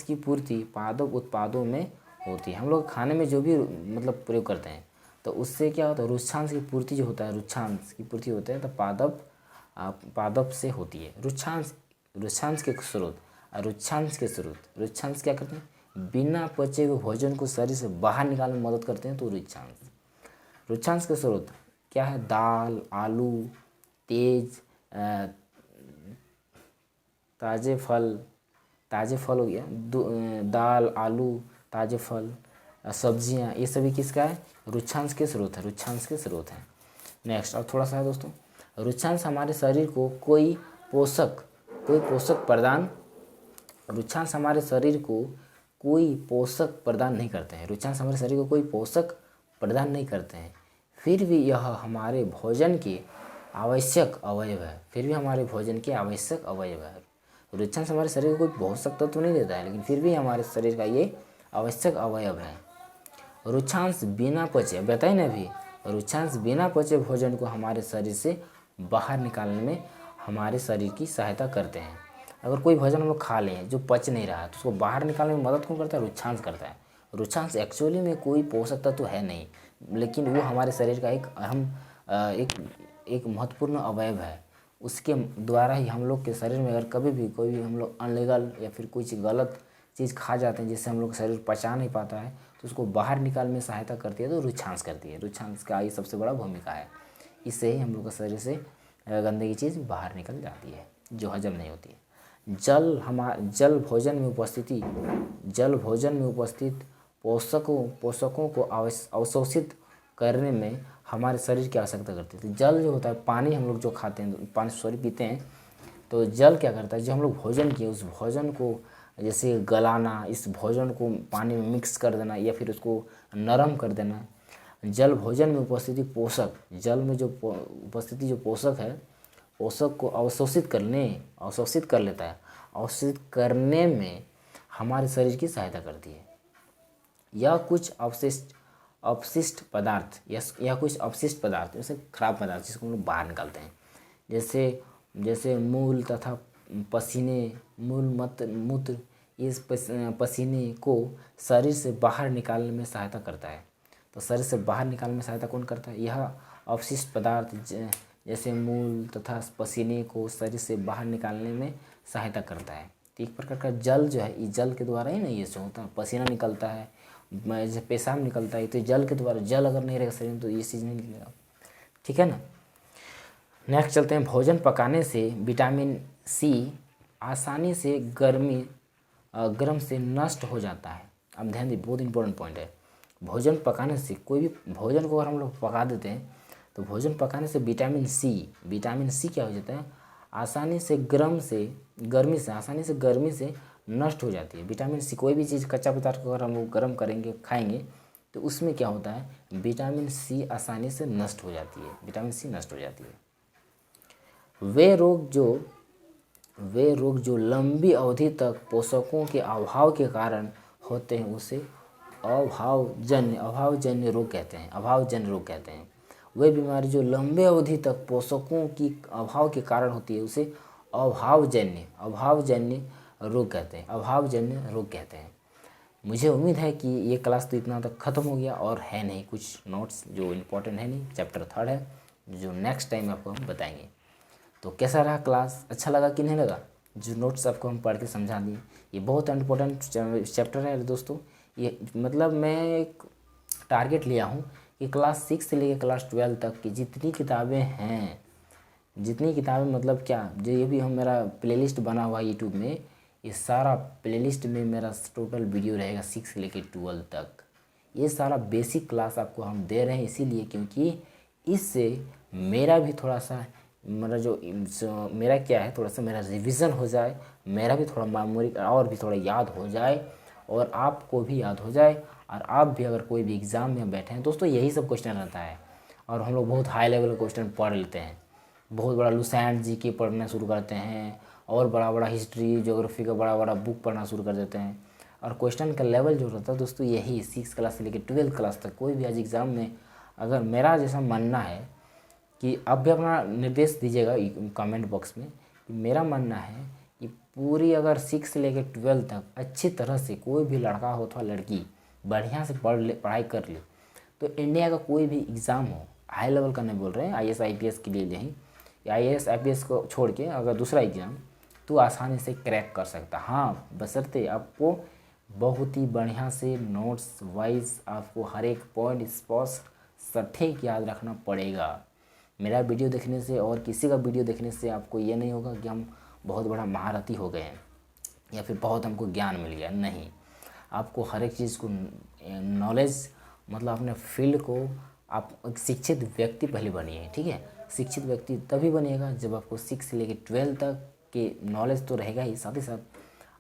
की पूर्ति पादप उत्पादों में होती है। हम लोग खाने में जो भी मतलब प्रयोग करते हैं तो उससे क्या होता है? रुक्षांश की पूर्ति जो होता है, होता है तो पादप से होती है। रुक्षांश के स्रोत क्या करते हैं? बिना पचे हुए भोजन को शरीर से बाहर निकालने में मदद करते हैं। तो रुक्षांश के स्रोत क्या है? दाल, आलू, ताजे फल हो गया, दाल, आलू, ताजे फल, सब्जियां, ये सभी किसका है? रुक्षांश के स्रोत हैं। नेक्स्ट, अब थोड़ा सा है दोस्तों, रुक्षांश हमारे शरीर को कोई पोषक प्रदान नहीं करते हैं। फिर भी यह हमारे भोजन के आवश्यक अवयव है। रुक्षांश हमारे शरीर को कोई पोषक तत्व तो नहीं देता है, लेकिन फिर भी हमारे शरीर का ये आवश्यक अवयव है। रुक्षांश बिना पचे भोजन को हमारे शरीर से बाहर निकालने में हमारे शरीर की सहायता करते हैं। अगर कोई भोजन हम लोग खा लें जो पच नहीं रहा है तो उसको बाहर निकालने में मदद कौन करता है? रुच्छांस करता है। रुच्छांस एक्चुअली में कोई पोषक तत्व तो है नहीं, लेकिन वो हमारे शरीर का एक अहम एक महत्वपूर्ण अवयव है। उसके द्वारा ही हम लोग के शरीर में अगर कभी भी कोई भी हम लोग अनलीगल या फिर कुछ गलत चीज़ खा जाते हैं जिससे हम लोग का शरीर पचा नहीं पाता है तो उसको बाहर निकालने में सहायता करती है, तो रुच्छांस करती है। रुच्छांस का ये सबसे बड़ा भूमिका है। इससे ही हम लोग का शरीर से गंदगी चीज़ बाहर निकल जाती है जो हजम नहीं होती है। जल भोजन में उपस्थित पोषकों को अवशोषित करने में हमारे शरीर की आवश्यकता करती है। तो जल जो होता है, पानी हम लोग जो खाते हैं, पानी पीते हैं, तो जल क्या करता है? जो हम लोग भोजन किए उस भोजन को जैसे गलाना, इस भोजन को पानी में मिक्स कर देना या फिर उसको नरम कर देना। जल भोजन में उपस्थिति पोषक, जल में जो उपस्थिति जो पोषक है, पोषक को अवशोषित कर लेता है। अवशोषित करने में हमारे शरीर की सहायता करती है। या कुछ अपशिष्ट पदार्थ या कुछ अपशिष्ट पदार्थ जैसे खराब पदार्थ जिसको हम लोग बाहर निकालते हैं, जैसे मूल तथा मूत्र इस पसीने को शरीर से बाहर निकालने में सहायता करता है। तो शरीर से बाहर निकालने में सहायता कौन करता है? यह अवशिष्ट पदार्थ जैसे मूल तथा पसीने को शरीर से बाहर निकालने में सहायता करता है। तो एक प्रकार का जल जो है, इस जल के द्वारा ही ना ये जो होता है, पसीना निकलता है, जैसे पेशाब निकलता है, तो जल के द्वारा। जल अगर नहीं रहेगा शरीर में तो ये चीज़ नहीं निकलेगा। ठीक है ना। नेक्स्ट चलते हैं। भोजन पकाने से विटामिन सी आसानी से गर्म से नष्ट हो जाता है। अब ध्यान दीजिए, बहुत इंपॉर्टेंट पॉइंट है। भोजन पकाने से, कोई भी भोजन को अगर हम लोग पका देते हैं तो भोजन पकाने से विटामिन सी क्या हो जाता है? आसानी से गर्मी से नष्ट हो जाती है। विटामिन सी, कोई भी चीज़ कच्चा पदार्थ को अगर हम लोग गर्म करेंगे खाएंगे तो उसमें क्या होता है? विटामिन सी आसानी से नष्ट हो जाती है। विटामिन सी नष्ट हो जाती है। वे रोग जो लंबी अवधि तक पोषकों के अभाव के कारण होते हैं उसे अभावजन्य रोग कहते हैं। वे बीमारी जो लंबे अवधि तक पोषकों की अभाव के कारण होती है उसे अभावजन्य रोग कहते हैं। मुझे उम्मीद है कि ये क्लास तो इतना तक ख़त्म हो गया, और है नहीं कुछ नोट्स जो इम्पोर्टेंट है नहीं। चैप्टर 3 है जो नेक्स्ट टाइम आपको हम बताएंगे। तो कैसा रहा क्लास? अच्छा लगा कि नहीं लगा? जो नोट्स आपको हम पढ़ के समझा दिए, ये बहुत इम्पोर्टेंट चैप्टर है दोस्तों। ये मतलब मैं एक टारगेट लिया हूँ कि क्लास 6 से लेकर क्लास 12 तक की जितनी किताबें मतलब क्या, जो ये भी हम मेरा प्लेलिस्ट बना हुआ है यूट्यूब में, ये सारा प्लेलिस्ट में मेरा टोटल वीडियो रहेगा 6 से लेकर 12 तक। ये सारा बेसिक क्लास आपको हम दे रहे हैं इसीलिए क्योंकि इससे मेरा भी थोड़ा सा मेरा क्या है, थोड़ा सा मेरा रिवीजन हो जाए, मेरा भी थोड़ा मेमोरी और भी थोड़ा याद हो जाए, और आपको भी याद हो जाए, और आप भी अगर कोई भी एग्ज़ाम में बैठे हैं दोस्तों, यही सब क्वेश्चन रहता है। और हम लोग बहुत हाई लेवल क्वेश्चन पढ़ लेते हैं, बहुत बड़ा लुसेंट जी के पढ़ना शुरू करते हैं, और बड़ा हिस्ट्री ज्योग्राफी का बड़ा बुक पढ़ना शुरू कर देते हैं। और क्वेश्चन का लेवल जो रहता है दोस्तों, यही 6 क्लास से लेकर 12 क्लास तक कोई भी आज एग्ज़ाम में, अगर मेरा जैसा मानना है कि आप भी अपना निर्देश दीजिएगा कमेंट बॉक्स में, कि मेरा मानना है कि पूरी अगर 6 से लेकर 12 तक अच्छी तरह से कोई भी लड़का हो अथवा लड़की बढ़िया से पढ़ाई कर ले, तो इंडिया का कोई भी एग्ज़ाम हो, हाई लेवल का नहीं बोल रहे हैं, IAS IPS के लिए नहीं, IAS IPS को छोड़ के अगर दूसरा एग्ज़ाम, तो आसानी से क्रैक कर सकता। हाँ, बशर्ते आपको बहुत ही बढ़िया से नोट्स वाइज आपको हर एक पॉइंट स्पष्ट सटीक याद रखना पड़ेगा। मेरा वीडियो देखने से और किसी का वीडियो देखने से आपको ये नहीं होगा कि हम बहुत बड़ा महारथी हो गए हैं या फिर बहुत हमको ज्ञान मिल गया। नहीं, आपको हर एक चीज़ को नॉलेज मतलब अपने फील्ड को आप एक शिक्षित व्यक्ति पहले बनिए। ठीक है, शिक्षित व्यक्ति तभी बनिएगा जब आपको 6 से लेकर 12 तक के नॉलेज तो रहेगा ही, साथ ही साथ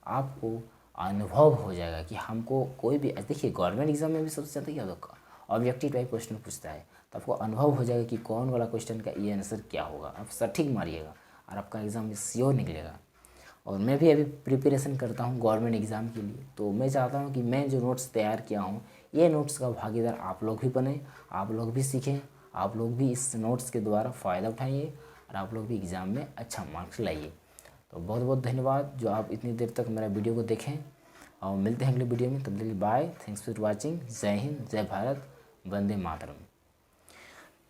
आपको अनुभव हो जाएगा कि हमको कोई भी, देखिए गवर्नमेंट एग्जाम में भी सबसे ज़्यादा क्या होगा, ऑब्जेक्टिव टाइप क्वेश्चन पूछता है, तो आपको अनुभव हो जाएगा कि कौन वाला क्वेश्चन का ये आंसर क्या होगा। आप सटीक मारिएगा और आपका एग्ज़ाम में श्योर निकलेगा। और मैं भी अभी प्रिपरेशन करता हूँ गवर्नमेंट एग्ज़ाम के लिए, तो मैं चाहता हूँ कि मैं जो नोट्स तैयार किया हूँ, ये नोट्स का भागीदार आप लोग भी बने, आप लोग भी सीखें, आप लोग भी इस नोट्स के द्वारा फ़ायदा उठाइए, और आप लोग भी एग्ज़ाम में अच्छा मार्क्स लाइए। तो बहुत बहुत धन्यवाद जो आप इतनी देर तक मेरा वीडियो को देखें, और मिलते हैं अगले वीडियो में। तब तक बाय, थैंक्स फॉर वाचिंग। जय हिंद, जय भारत, वंदे मातरम।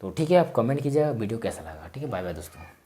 तो ठीक है, आप कमेंट कीजिएगा वीडियो कैसा लगा। ठीक है, बाय बाय दोस्तों।